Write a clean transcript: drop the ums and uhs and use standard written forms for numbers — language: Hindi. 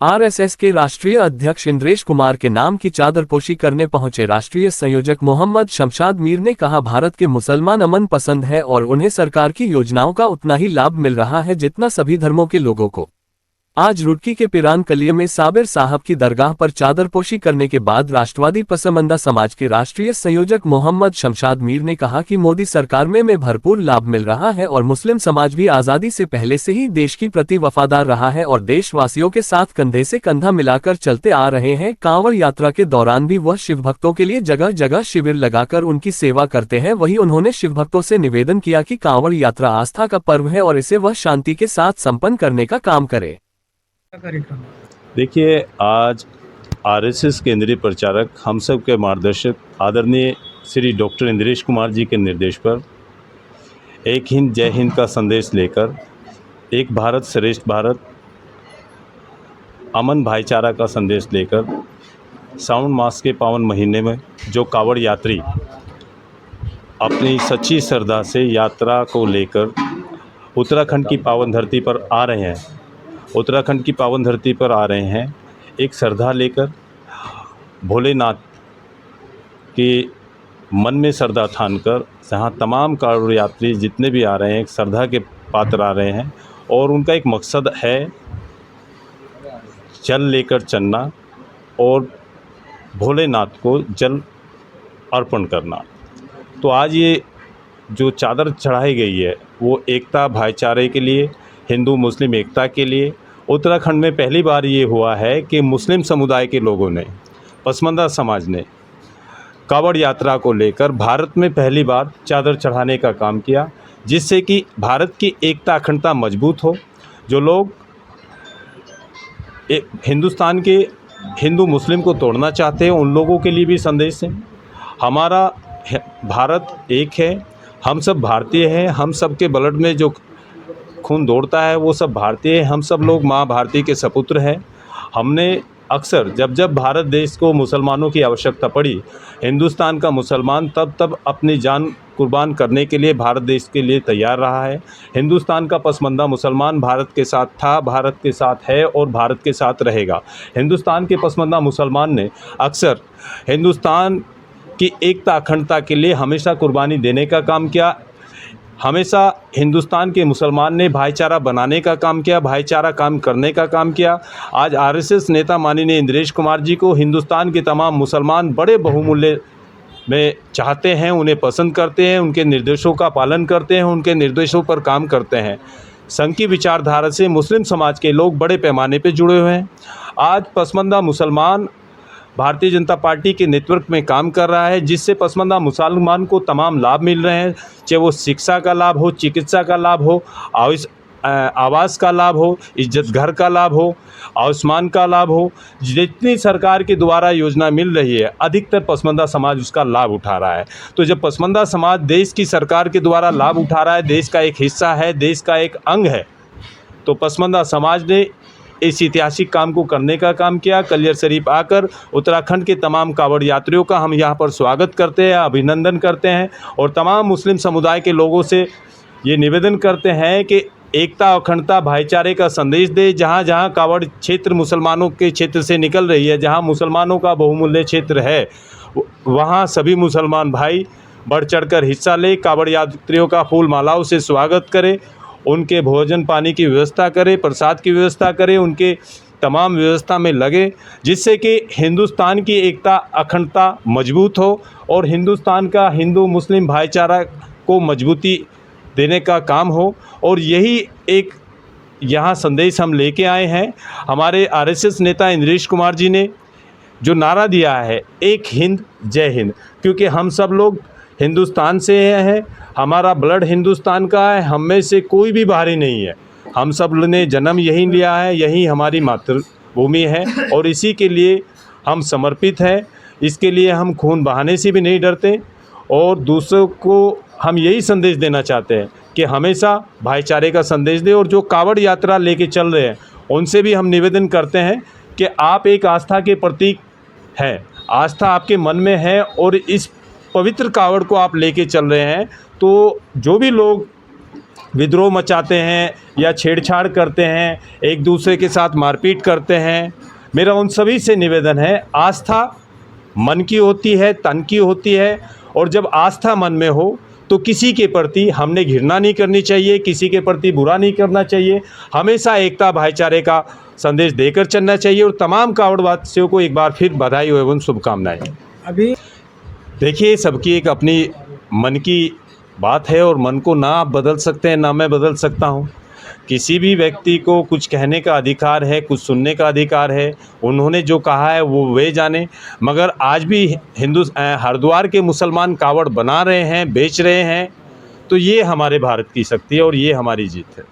आरएसएस के राष्ट्रीय अध्यक्ष इंद्रेश कुमार के नाम की चादरपोशी करने पहुंचे राष्ट्रीय संयोजक मोहम्मद शमशाद मीर ने कहा, भारत के मुसलमान अमन पसंद है और उन्हें सरकार की योजनाओं का उतना ही लाभ मिल रहा है जितना सभी धर्मों के लोगों को। आज रुड़की के पिरान कलिये में साबिर साहब की दरगाह पर चादरपोशी करने के बाद राष्ट्रवादी पसमंदा समाज के राष्ट्रीय संयोजक मोहम्मद शमशाद मीर ने कहा कि मोदी सरकार में भरपूर लाभ मिल रहा है और मुस्लिम समाज भी आजादी से पहले से ही देश की प्रति वफादार रहा है और देशवासियों के साथ कंधे से कंधा मिलाकर चलते आ रहे हैं। कांवड़ यात्रा के दौरान भी वह शिव भक्तों के लिए जगह जगह शिविर लगाकर उनकी सेवा करते हैं। वहीं उन्होंने शिव भक्तों से निवेदन किया कि कांवड़ यात्रा आस्था का पर्व है और इसे वह शांति के साथ संपन्न करने का काम करे। देखिए, आज आरएसएस केंद्रीय प्रचारक हम सब के मार्गदर्शक आदरणीय श्री डॉक्टर इंद्रेश कुमार जी के निर्देश पर एक हिंद जय हिंद का संदेश लेकर एक भारत श्रेष्ठ भारत, अमन भाईचारा का संदेश लेकर सावन मास के पावन महीने में जो कांवड़ यात्री अपनी सच्ची श्रद्धा से यात्रा को लेकर उत्तराखंड की पावन धरती पर आ रहे हैं, उत्तराखंड की पावन धरती पर आ रहे हैं, एक श्रद्धा लेकर भोलेनाथ के मन में श्रद्धा ठान कर जहाँ तमाम कांवड़ यात्री जितने भी आ रहे हैं एक श्रद्धा के पात्र आ रहे हैं और उनका एक मकसद है जल लेकर चलना और भोलेनाथ को जल अर्पण करना। तो आज ये जो चादर चढ़ाई गई है वो एकता भाईचारे के लिए, हिंदू मुस्लिम एकता के लिए। उत्तराखंड में पहली बार ये हुआ है कि मुस्लिम समुदाय के लोगों ने, पसमंदा समाज ने कांवड़ यात्रा को लेकर भारत में पहली बार चादर चढ़ाने का काम किया, जिससे कि भारत की एकता अखंडता मजबूत हो। जो लोग हिंदुस्तान के हिंदू मुस्लिम को तोड़ना चाहते हैं उन लोगों के लिए भी संदेश है। हमारा भारत एक है, हम सब भारतीय हैं, हम सब के ब्लड में जो खून दौड़ता है वो सब भारतीय है, हम सब लोग माँ भारती के सपुत्र हैं। हमने अक्सर जब जब भारत देश को मुसलमानों की आवश्यकता पड़ी, हिंदुस्तान का मुसलमान तब अपनी जान कुर्बान करने के लिए भारत देश के लिए तैयार रहा है। हिंदुस्तान का पसमंदा मुसलमान भारत के साथ था, भारत के साथ है और भारत के साथ रहेगा। हिंदुस्तान के पसमंदा मुसलमान ने अक्सर हिंदुस्तान की एकता अखंडता के लिए हमेशा कुर्बानी देने का काम किया। हमेशा हिंदुस्तान के मुसलमान ने भाईचारा बनाने का काम किया, भाईचारा काम करने का काम किया। आज आरएसएस नेता माननीय इंद्रेश कुमार जी को हिंदुस्तान के तमाम मुसलमान बड़े बहुमूल्य में चाहते हैं, उन्हें पसंद करते हैं, उनके निर्देशों का पालन करते हैं, उनके निर्देशों पर काम करते हैं। संघ की विचारधारा से मुस्लिम समाज के लोग बड़े पैमाने पर जुड़े हुए हैं। आज पसमंदा मुसलमान भारतीय जनता पार्टी के नेतृत्व में काम कर रहा है, जिससे पसमंदा मुसलमान को तमाम लाभ मिल रहे हैं, चाहे वो शिक्षा का लाभ हो, चिकित्सा का लाभ हो, आवास का लाभ हो, इज्जत घर का लाभ हो, आयुष्मान का लाभ हो। जितनी सरकार के द्वारा योजना मिल रही है अधिकतर पसमंदा समाज उसका लाभ उठा रहा है। तो जब पसमंदा समाज देश की सरकार के द्वारा लाभ उठा रहा है, देश का एक हिस्सा है, देश का एक अंग है, तो पसमंदा समाज ने इस ऐतिहासिक काम को करने का काम किया। कलियर शरीफ आकर उत्तराखंड के तमाम कांवड़ यात्रियों का हम यहाँ पर स्वागत करते हैं, अभिनंदन करते हैं और तमाम मुस्लिम समुदाय के लोगों से ये निवेदन करते हैं कि एकता अखंडता भाईचारे का संदेश दे। जहाँ जहाँ कांवड़ क्षेत्र मुसलमानों के क्षेत्र से निकल रही है, जहाँ मुसलमानों का बहुमूल्य क्षेत्र है, वहाँ सभी मुसलमान भाई बढ़ चढ़कर हिस्सा ले, कांवड़ यात्रियों का फूल मालाओं से स्वागत करें, उनके भोजन पानी की व्यवस्था करें, प्रसाद की व्यवस्था करें, उनके तमाम व्यवस्था में लगे, जिससे कि हिंदुस्तान की एकता अखंडता मजबूत हो और हिंदुस्तान का हिंदू मुस्लिम भाईचारा को मजबूती देने का काम हो। और यही एक यहाँ संदेश हम लेके आए हैं। हमारे आरएसएस नेता इंद्रेश कुमार जी ने जो नारा दिया है, एक हिंद जय हिंद, क्योंकि हम सब लोग हिंदुस्तान से हैं, हमारा ब्लड हिंदुस्तान का है, हम में से कोई भी बाहरी नहीं है, हम सब ने जन्म यहीं लिया है, यही हमारी मातृभूमि है और इसी के लिए हम समर्पित हैं। इसके लिए हम खून बहाने से भी नहीं डरते और दूसरों को हम यही संदेश देना चाहते हैं कि हमेशा भाईचारे का संदेश दें। और जो कांवड़ यात्रा लेके चल रहे हैं उनसे भी हम निवेदन करते हैं कि आप एक आस्था के प्रतीक हैं, आस्था आपके मन में है और इस पवित्र कांवड़ को आप लेके चल रहे हैं, तो जो भी लोग विद्रोह मचाते हैं या छेड़छाड़ करते हैं, एक दूसरे के साथ मारपीट करते हैं। मेरा उन सभी से निवेदन है, आस्था मन की होती है, तन की होती है, और जब आस्था मन में हो तो किसी के प्रति हमने घृणा नहीं करनी चाहिए, किसी के प्रति बुरा नहीं करना चाहिए। हमेशा एकता भाईचारे का संदेश देकर चलना चाहिए। और तमाम कांवड़वासियों को एक बार फिर बधाई एवं शुभकामनाएं। अभी देखिए, सबकी एक अपनी मन की बात है और मन को ना आप बदल सकते हैं, ना मैं बदल सकता हूँ। किसी भी व्यक्ति को कुछ कहने का अधिकार है, कुछ सुनने का अधिकार है। उन्होंने जो कहा है वो वे जाने। मगर आज भी हरिद्वार के मुसलमान कावड़ बना रहे हैं, बेच रहे हैं, तो ये हमारे भारत की शक्ति है और ये हमारी जीत है।